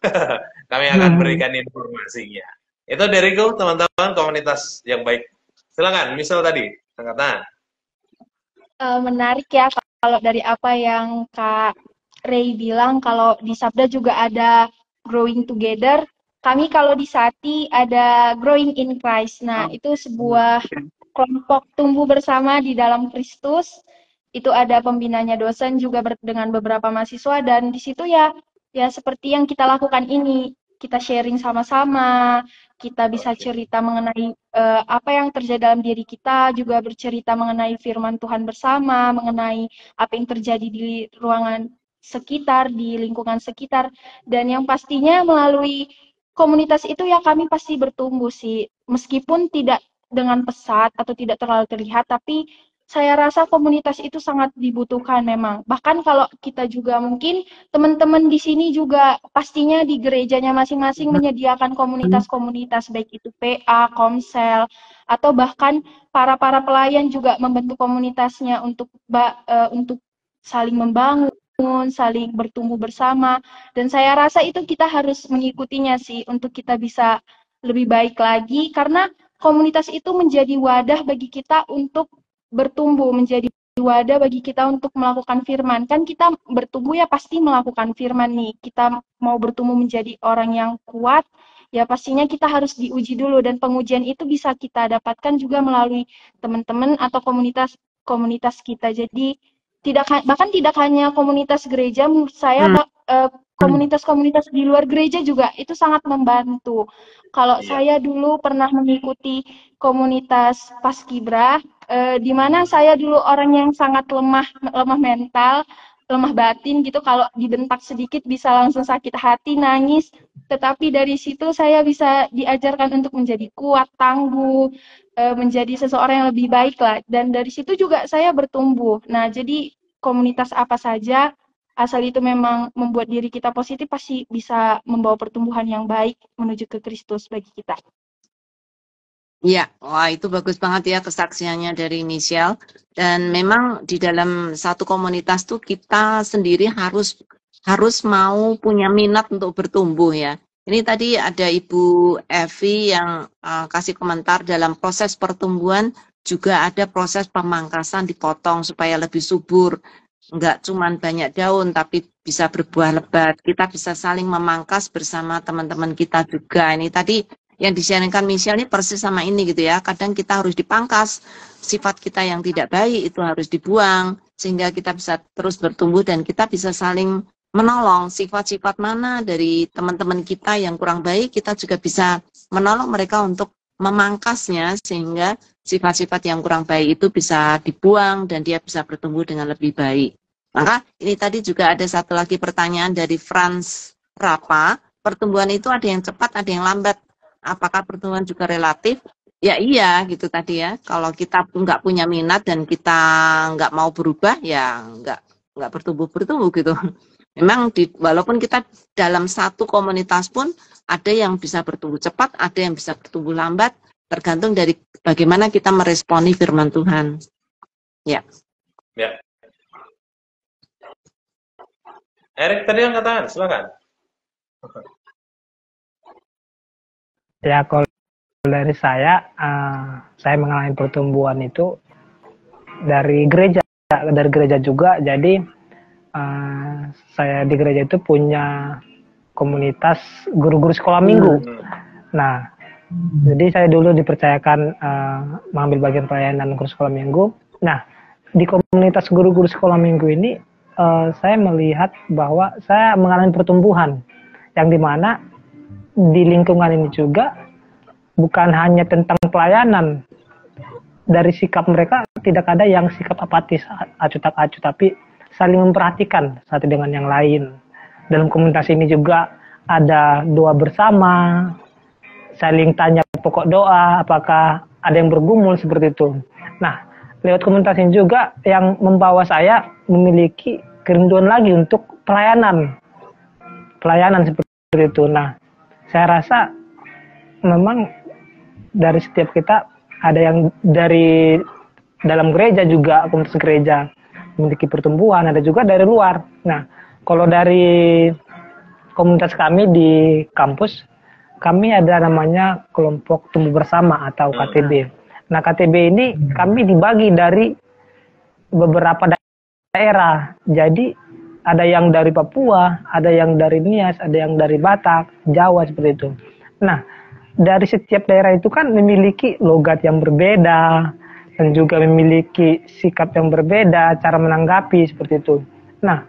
Kami akan berikan informasinya. Itu dariku, teman-teman, komunitas yang baik. Silakan, misal tadi, angkat tangan. Menarik ya kalau dari apa yang Kak Ray bilang, kalau di Sabda juga ada Growing Together. Kami kalau di Sati ada Growing in Christ. Nah, itu sebuah kelompok tumbuh bersama di dalam Kristus. Itu ada pembinanya dosen juga dengan beberapa mahasiswa, dan di situ ya seperti yang kita lakukan ini. Kita sharing sama-sama, kita bisa cerita mengenai apa yang terjadi dalam diri kita, juga bercerita mengenai firman Tuhan bersama, mengenai apa yang terjadi di ruangan sekitar, di lingkungan sekitar, dan yang pastinya melalui komunitas itu ya kami pasti bertumbuh sih, meskipun tidak dengan pesat atau tidak terlalu terlihat, tapi saya rasa komunitas itu sangat dibutuhkan memang. Bahkan kalau kita juga mungkin teman-teman di sini juga pastinya di gerejanya masing-masing menyediakan komunitas-komunitas, baik itu PA, Komsel, atau bahkan para pelayan juga membentuk komunitasnya untuk saling membangun, saling bertumbuh bersama. Dan saya rasa itu kita harus mengikutinya sih untuk kita bisa lebih baik lagi, karena komunitas itu menjadi wadah bagi kita untuk bertumbuh, menjadi wadah bagi kita untuk melakukan firman. Kan kita bertumbuh ya pasti melakukan firman nih. Kita mau bertumbuh menjadi orang yang kuat, ya pastinya kita harus diuji dulu, dan pengujian itu bisa kita dapatkan juga melalui teman-teman atau komunitas kita. Jadi bahkan tidak hanya komunitas gereja, menurut saya komunitas-komunitas di luar gereja juga itu sangat membantu. Kalau saya dulu pernah mengikuti komunitas Paskibra, di mana saya dulu orang yang sangat lemah mental, lemah batin gitu. Kalau dibentak sedikit bisa langsung sakit hati, nangis. Tetapi dari situ saya bisa diajarkan untuk menjadi kuat, tangguh, menjadi seseorang yang lebih baik lah. Dan dari situ juga saya bertumbuh. Nah, jadi komunitas apa saja, asal itu memang membuat diri kita positif, pasti bisa membawa pertumbuhan yang baik menuju ke Kristus bagi kita. Ya, wah itu bagus banget ya kesaksiannya dari Michelle. Dan memang di dalam satu komunitas tuh kita sendiri harus mau punya minat untuk bertumbuh ya. Ini tadi ada Ibu Evi yang kasih komentar, dalam proses pertumbuhan juga ada proses pemangkasan, dipotong supaya lebih subur. Enggak cuman banyak daun tapi bisa berbuah lebat. Kita bisa saling memangkas bersama teman-teman kita juga. Ini tadi yang disiarkan Michelle ini persis sama ini gitu ya. Kadang kita harus dipangkas, sifat kita yang tidak baik itu harus dibuang, sehingga kita bisa terus bertumbuh dan kita bisa saling menolong. Sifat-sifat mana dari teman-teman kita yang kurang baik, kita juga bisa menolong mereka untuk memangkasnya, sehingga sifat-sifat yang kurang baik itu bisa dibuang dan dia bisa bertumbuh dengan lebih baik. Maka ini tadi juga ada satu lagi pertanyaan dari Franz Rapa, pertumbuhan itu ada yang cepat, ada yang lambat. Apakah pertumbuhan juga relatif? Ya iya gitu tadi ya. Kalau kita nggak punya minat dan kita nggak mau berubah, ya nggak bertumbuh gitu. Memang walaupun kita dalam satu komunitas pun ada yang bisa bertumbuh cepat, ada yang bisa bertumbuh lambat, tergantung dari bagaimana kita meresponi firman Tuhan. Ya. Ya. Erik tadi yang katakan, silakan. Ya, kalau dari saya mengalami pertumbuhan itu dari gereja juga. Jadi saya di gereja itu punya komunitas guru-guru sekolah minggu. Nah, jadi saya dulu dipercayakan mengambil bagian pelayanan guru sekolah minggu. Nah, di komunitas guru-guru sekolah minggu ini saya melihat bahwa saya mengalami pertumbuhan, yang dimana di lingkungan ini juga bukan hanya tentang pelayanan. Dari sikap mereka tidak ada yang sikap apatis, acuh tak acuh, tapi saling memperhatikan satu dengan yang lain. Dalam komunitas ini juga ada doa bersama, saling tanya pokok doa, apakah ada yang bergumul seperti itu. Nah, lewat komunitas ini juga yang membawa saya memiliki kerinduan lagi untuk pelayanan seperti itu. Nah, saya rasa memang dari setiap kita ada yang dari dalam gereja juga, komunitas gereja memiliki pertumbuhan, ada juga dari luar. Nah, kalau dari komunitas kami di kampus, kami ada namanya kelompok tumbuh bersama atau KTB. Nah, KTB ini kami dibagi dari beberapa daerah. Jadi ada yang dari Papua, ada yang dari Nias, ada yang dari Batak, Jawa, seperti itu. Nah, dari setiap daerah itu kan memiliki logat yang berbeda dan juga memiliki sikap yang berbeda, cara menanggapi seperti itu. Nah,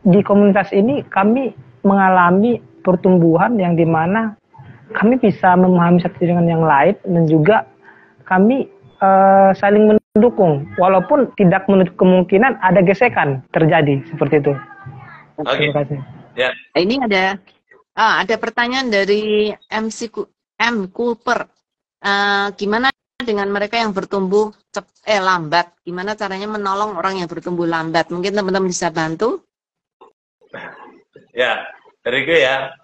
di komunitas ini kami mengalami pertumbuhan yang dimana kami bisa memahami satu dengan yang lain dan juga kami saling mendukung, walaupun tidak menutup kemungkinan ada gesekan terjadi seperti itu. Oke. Terima kasih. Ya. Ini ada pertanyaan dari M. Cooper. Gimana dengan mereka yang bertumbuh lambat? Gimana caranya menolong orang yang bertumbuh lambat? Mungkin teman-teman bisa bantu? Ya, dari gue ya.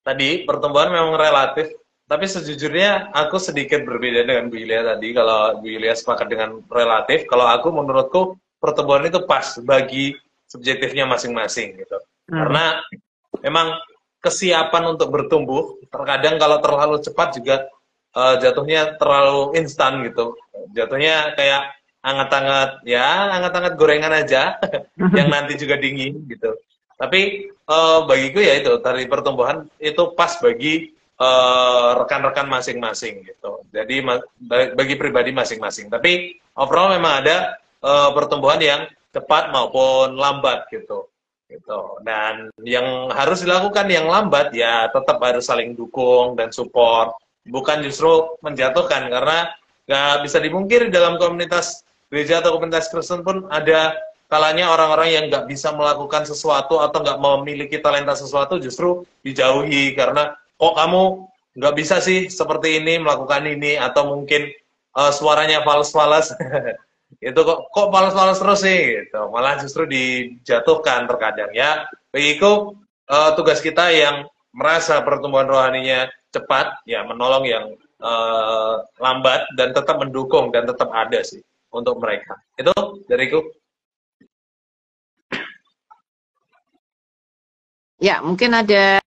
Tadi pertumbuhan memang relatif, tapi sejujurnya aku sedikit berbeda dengan Bu Yulia tadi. Kalau Bu Yulia sepakat dengan relatif, kalau aku menurutku pertumbuhan itu pas bagi subjektifnya masing-masing gitu. Karena memang kesiapan untuk bertumbuh terkadang kalau terlalu cepat juga jatuhnya terlalu instan gitu. Jatuhnya kayak anget-anget gorengan aja yang nanti juga dingin gitu. Tapi bagiku ya itu dari pertumbuhan itu pas bagi rekan-rekan masing-masing gitu. Jadi bagi pribadi masing-masing. Tapi overall memang ada pertumbuhan yang cepat maupun lambat gitu. Dan yang harus dilakukan yang lambat ya tetap harus saling dukung dan support, bukan justru menjatuhkan, karena nggak bisa dipungkiri dalam komunitas gereja atau komunitas Kristen pun ada kalanya orang-orang yang nggak bisa melakukan sesuatu atau nggak memiliki talenta sesuatu justru dijauhi karena kok kamu nggak bisa sih seperti ini melakukan ini, atau mungkin suaranya fals-fals itu kok fals-fals terus sih gitu, malah justru dijatuhkan terkadang ya. Begitu tugas kita yang merasa pertumbuhan rohaninya cepat ya menolong yang lambat dan tetap mendukung dan tetap ada sih untuk mereka. Itu dariku. Ya, mungkin ada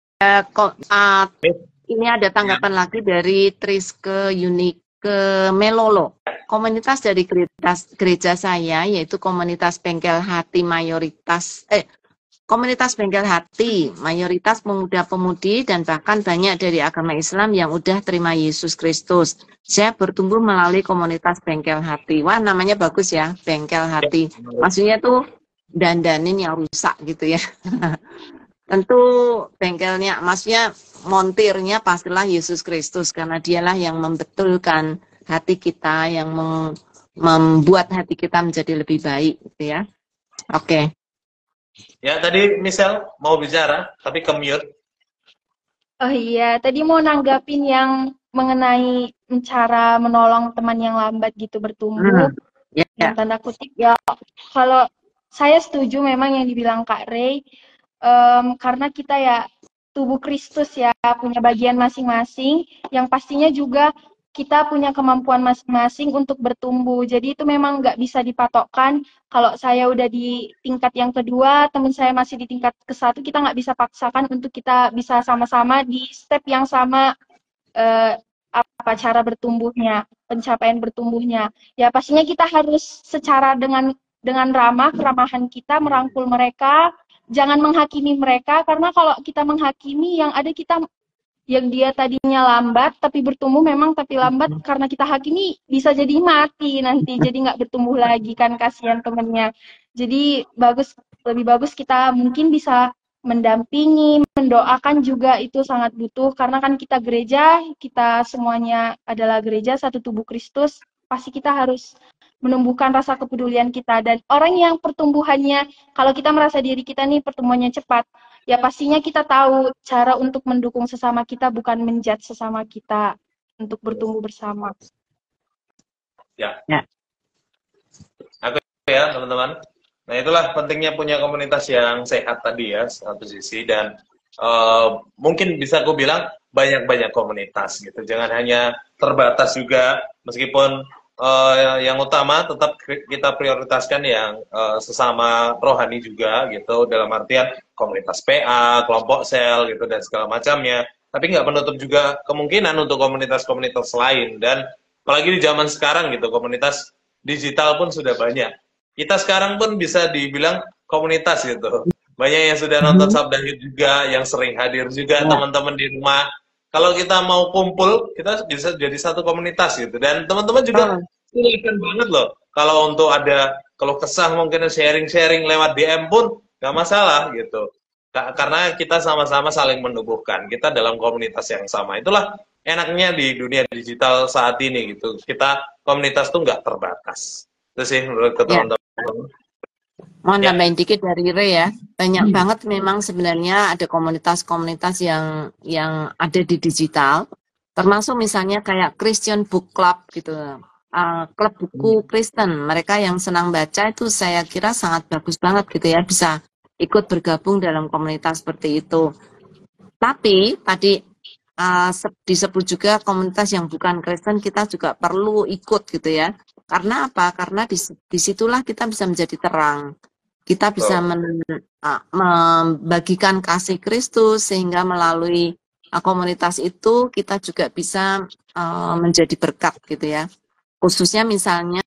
ini ada tanggapan lagi dari Triske Unike Melolo. Komunitas dari gereja saya yaitu komunitas Bengkel Hati komunitas Bengkel Hati, mayoritas pemuda-pemudi dan bahkan banyak dari agama Islam yang udah terima Yesus Kristus. Saya bertumbuh melalui komunitas Bengkel Hati. Wah, namanya bagus ya, Bengkel Hati. Maksudnya tuh dandanin yang rusak gitu ya. Tentu bengkelnya, maksudnya montirnya pastilah Yesus Kristus, karena dialah yang membetulkan hati kita, yang membuat hati kita menjadi lebih baik gitu ya. Oke. Ya, tadi Michelle mau bicara, tapi ke-mute. Oh iya, tadi mau nanggapin yang mengenai cara menolong teman yang lambat gitu bertumbuh. Yang tanda kutip ya, kalau saya setuju memang yang dibilang Kak Ray, karena kita ya tubuh Kristus ya, punya bagian masing-masing, yang pastinya juga kita punya kemampuan masing-masing untuk bertumbuh. Jadi itu memang nggak bisa dipatokkan. Kalau saya udah di tingkat yang kedua, teman saya masih di tingkat ke-1, kita nggak bisa paksakan untuk kita bisa sama-sama di step yang sama, apa cara bertumbuhnya, pencapaian bertumbuhnya. Ya pastinya kita harus secara dengan keramahan kita merangkul mereka, jangan menghakimi mereka, karena kalau kita menghakimi yang ada kita yang dia tadinya lambat tapi bertumbuh memang, tapi lambat karena kita hakimi bisa jadi mati nanti, jadi nggak bertumbuh lagi kan, kasihan temennya. Jadi lebih bagus kita mungkin bisa mendampingi, mendoakan juga, itu sangat butuh, karena kan kita gereja, kita semuanya adalah gereja, satu tubuh Kristus, pasti kita harus menumbuhkan rasa kepedulian kita. Dan orang yang pertumbuhannya, kalau kita merasa diri kita nih pertumbuhannya cepat, ya pastinya kita tahu cara untuk mendukung sesama kita, bukan menjudge sesama kita untuk bertumbuh bersama. Ya. Aku ya teman-teman. Nah itulah pentingnya punya komunitas yang sehat tadi ya, satu sisi, dan mungkin bisa aku bilang banyak-banyak komunitas gitu. Jangan hanya terbatas juga, meskipun yang utama tetap kita prioritaskan yang sesama rohani juga gitu, dalam artian komunitas PA, kelompok sel gitu dan segala macamnya. Tapi nggak menutup juga kemungkinan untuk komunitas-komunitas lain, dan apalagi di zaman sekarang gitu, komunitas digital pun sudah banyak. Kita sekarang pun bisa dibilang komunitas gitu. Banyak yang sudah nonton Sabda Hit juga, yang sering hadir juga teman-teman di rumah. Kalau kita mau kumpul, kita bisa jadi satu komunitas gitu. Dan teman-teman juga silakan banget loh. Kalau untuk ada kalau kesah mungkin sharing-sharing lewat DM pun nggak masalah gitu. Karena kita sama-sama saling menubuhkan. Kita dalam komunitas yang sama. Itulah enaknya di dunia digital saat ini gitu. Kita komunitas tuh nggak terbatas. Itu sih menurut teman-teman. Mau nambahin dikit dari Re ya, banyak banget memang sebenarnya ada komunitas-komunitas yang ada di digital, termasuk misalnya kayak Christian Book Club gitu, klub buku Kristen, mereka yang senang baca itu saya kira sangat bagus banget gitu ya, bisa ikut bergabung dalam komunitas seperti itu. Tapi tadi disebut juga komunitas yang bukan Kristen kita juga perlu ikut gitu ya, karena apa? Karena disitulah kita bisa menjadi terang. Kita bisa membagikan kasih Kristus sehingga melalui komunitas itu kita juga bisa menjadi berkat gitu ya. Khususnya misalnya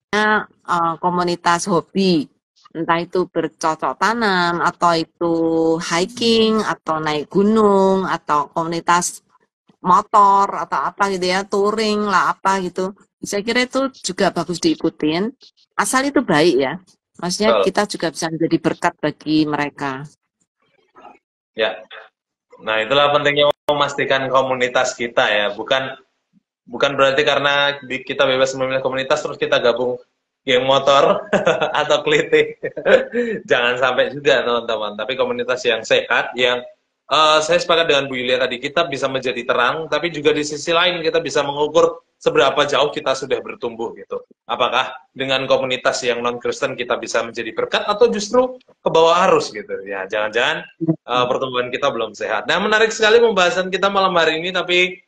komunitas hobi, entah itu bercocok tanam atau itu hiking atau naik gunung atau komunitas motor atau apa gitu ya, touring lah apa gitu. Saya kira itu juga bagus diikutin, asal itu baik ya. Maksudnya kita juga bisa menjadi berkat bagi mereka. Ya, nah itulah pentingnya memastikan komunitas kita ya, bukan berarti karena kita bebas memilih komunitas terus kita gabung geng motor atau keliti. Jangan sampai juga teman-teman. Tapi komunitas yang sehat, yang saya sepakat dengan Bu Yulia tadi, kita bisa menjadi terang, tapi juga di sisi lain kita bisa mengukur seberapa jauh kita sudah bertumbuh gitu. Apakah dengan komunitas yang non-Kristen kita bisa menjadi berkat atau justru ke bawah arus gitu. Ya, jangan-jangan pertumbuhan kita belum sehat. Nah, menarik sekali pembahasan kita malam hari ini, tapi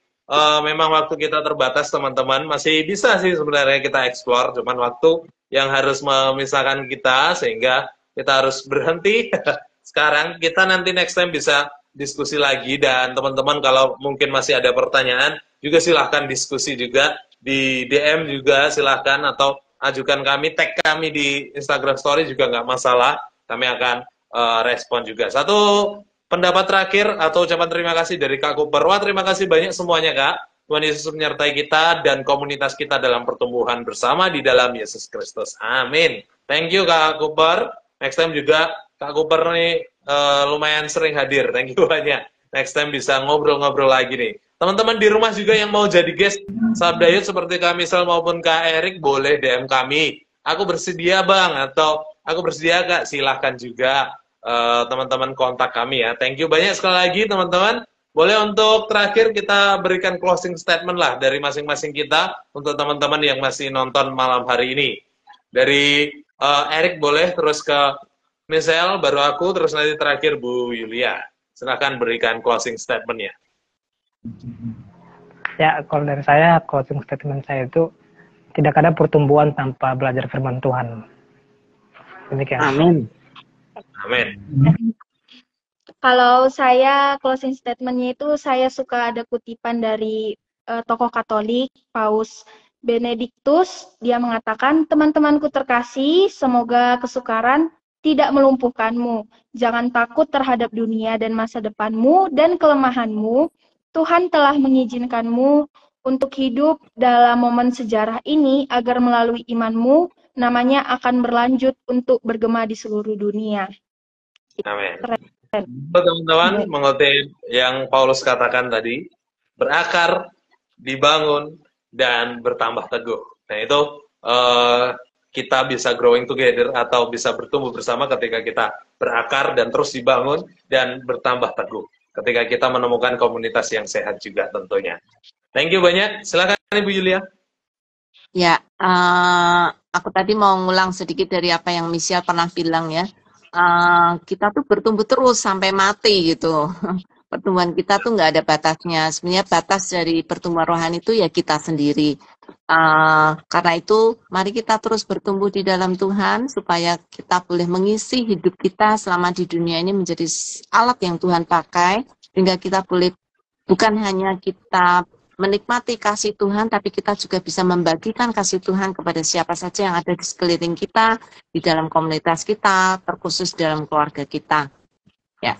memang waktu kita terbatas teman-teman. Masih bisa sih sebenarnya kita explore, cuman waktu yang harus memisahkan kita sehingga kita harus berhenti. Sekarang kita nanti next time bisa diskusi lagi, dan teman-teman kalau mungkin masih ada pertanyaan juga silahkan diskusi juga di DM juga silahkan, atau ajukan kami, tag kami di Instagram Story juga nggak masalah, kami akan respon juga. Satu pendapat terakhir atau ucapan terima kasih dari Kak Cooper. Wah, terima kasih banyak semuanya Kak. Tuhan Yesus menyertai kita dan komunitas kita dalam pertumbuhan bersama di dalam Yesus Kristus. Amin. Thank you Kak Cooper. Next time juga Kak Cooper nih lumayan sering hadir. Thank you banyak. Next time bisa ngobrol-ngobrol lagi nih. Teman-teman di rumah juga yang mau jadi guest Sabda Youth seperti Kak Misal maupun Kak Erik, boleh DM kami. Aku bersedia Bang, atau aku bersedia Kak, silahkan juga teman-teman kontak kami ya. Thank you banyak sekali lagi teman-teman. Boleh untuk terakhir kita berikan closing statement lah dari masing-masing kita untuk teman-teman yang masih nonton malam hari ini. Dari Erik boleh, terus ke Michelle, baru aku, terus nanti terakhir Bu Yulia. Silahkan berikan closing statement-nya. Ya, kalau dari saya, closing statement saya itu tidak ada pertumbuhan tanpa belajar firman Tuhan. Demikian. Amin. Amin. Kalau saya closing statement-nya itu saya suka ada kutipan dari tokoh Katolik, Paus Benediktus. Dia mengatakan, teman-temanku terkasih, semoga kesukaran tidak melumpuhkanmu. Jangan takut terhadap dunia dan masa depanmu dan kelemahanmu. Tuhan telah mengizinkanmu untuk hidup dalam momen sejarah ini agar melalui imanmu, namanya akan berlanjut untuk bergema di seluruh dunia. Amin. Teman-teman, mengerti yang Paulus katakan tadi, berakar, dibangun, dan bertambah teguh. Nah itu kita bisa growing together atau bisa bertumbuh bersama ketika kita berakar dan terus dibangun dan bertambah teguh. Ketika kita menemukan komunitas yang sehat juga tentunya. Thank you banyak. Silakan Ibu Yulia. Ya, aku tadi mau ngulang sedikit dari apa yang Michelle pernah bilang ya. Kita tuh bertumbuh terus sampai mati gitu. Pertumbuhan kita tuh nggak ada batasnya. Sebenarnya batas dari pertumbuhan rohani itu ya kita sendiri. Karena itu, mari kita terus bertumbuh di dalam Tuhan supaya kita boleh mengisi hidup kita selama di dunia ini menjadi alat yang Tuhan pakai, sehingga kita boleh bukan hanya kita menikmati kasih Tuhan, tapi kita juga bisa membagikan kasih Tuhan kepada siapa saja yang ada di sekeliling kita, di dalam komunitas kita, terkhusus dalam keluarga kita. Ya.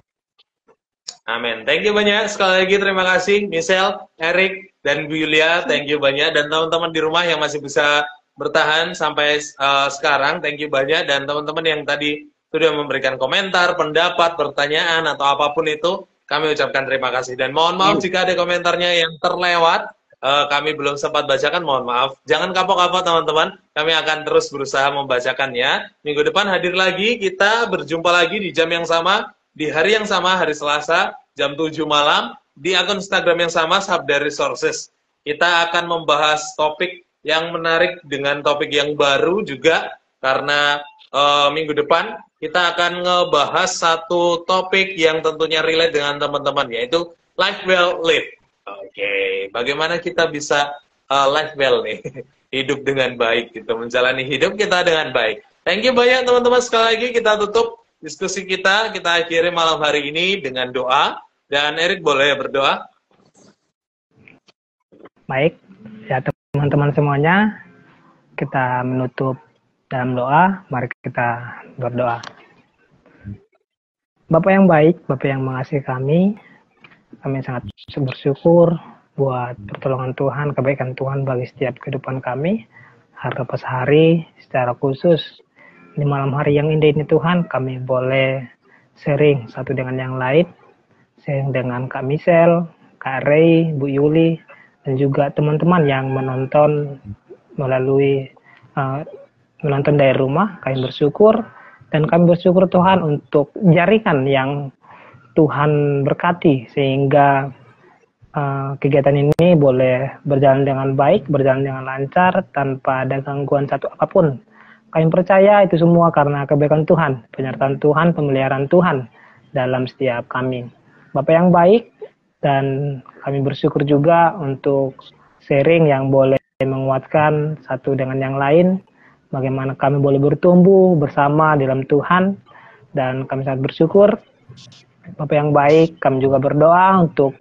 Amin. Thank you banyak. Sekali lagi terima kasih Michelle, Eric, dan Bu Yulia. Thank you banyak. Dan teman-teman di rumah yang masih bisa bertahan sampai sekarang. Thank you banyak. Dan teman-teman yang tadi sudah memberikan komentar, pendapat, pertanyaan, atau apapun itu, kami ucapkan terima kasih. Dan mohon maaf jika ada komentarnya yang terlewat. Kami belum sempat bacakan, mohon maaf. Jangan kapok-kapok teman-teman. Kami akan terus berusaha membacakannya. Minggu depan hadir lagi. Kita berjumpa lagi di jam yang sama, di hari yang sama, hari Selasa, jam 7 malam, di akun Instagram yang sama, Sabda Resources. Kita akan membahas topik yang menarik dengan topik yang baru juga, karena minggu depan kita akan ngebahas satu topik yang tentunya relate dengan teman-teman, yaitu life well lived. Oke, bagaimana kita bisa life well nih, hidup dengan baik, gitu, menjalani hidup kita dengan baik. Thank you banyak teman-teman, sekali lagi kita tutup diskusi kita akhiri malam hari ini dengan doa. Dan Erik boleh berdoa? Baik, ya teman-teman semuanya, kita menutup dalam doa. Mari kita berdoa. Bapak yang baik, Bapak yang mengasihi kami sangat bersyukur buat pertolongan Tuhan, kebaikan Tuhan bagi setiap kehidupan kami. Hari lepas hari, secara khusus di malam hari yang indah ini Tuhan, kami boleh sharing satu dengan yang lain, sharing dengan Kak Michelle, Kak Ray, Bu Yuli, dan juga teman-teman yang menonton melalui menonton dari rumah. Kami bersyukur, dan kami bersyukur Tuhan untuk jaringan yang Tuhan berkati, sehingga kegiatan ini boleh berjalan dengan baik, berjalan dengan lancar, tanpa ada gangguan satu apapun. Kami percaya itu semua karena kebaikan Tuhan, penyertaan Tuhan, pemeliharaan Tuhan dalam setiap kami. Bapak yang baik, dan kami bersyukur juga untuk sharing yang boleh menguatkan satu dengan yang lain, bagaimana kami boleh bertumbuh bersama dalam Tuhan, dan kami sangat bersyukur. Bapak yang baik, kami juga berdoa untuk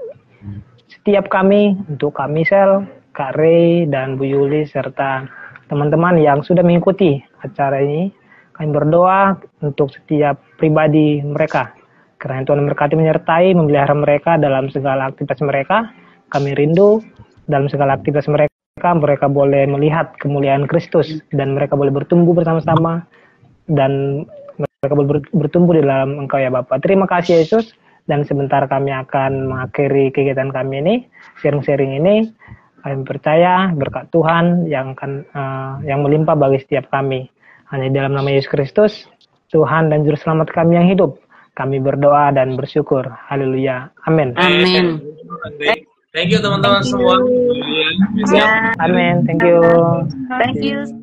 setiap kami, untuk Kak Michelle, Kak Ray, dan Bu Yuli, serta teman-teman yang sudah mengikuti acara ini. Kami berdoa untuk setiap pribadi mereka, karena Tuhan memberkati, menyertai, memelihara mereka dalam segala aktivitas mereka. Kami rindu dalam segala aktivitas mereka boleh melihat kemuliaan Kristus, dan mereka boleh bertumbuh bersama-sama, dan mereka boleh bertumbuh di dalam Engkau ya Bapak. Terima kasih Yesus, dan sebentar kami akan mengakhiri kegiatan kami ini, sharing-sharing ini. Kami percaya berkat Tuhan yang akan yang melimpah bagi setiap kami. Hanya dalam nama Yesus Kristus, Tuhan dan Juru Selamat kami yang hidup, kami berdoa dan bersyukur. Haleluya. Amin. Amin. Thank you teman-teman semua. Ya. Amin. Thank you. Thank you.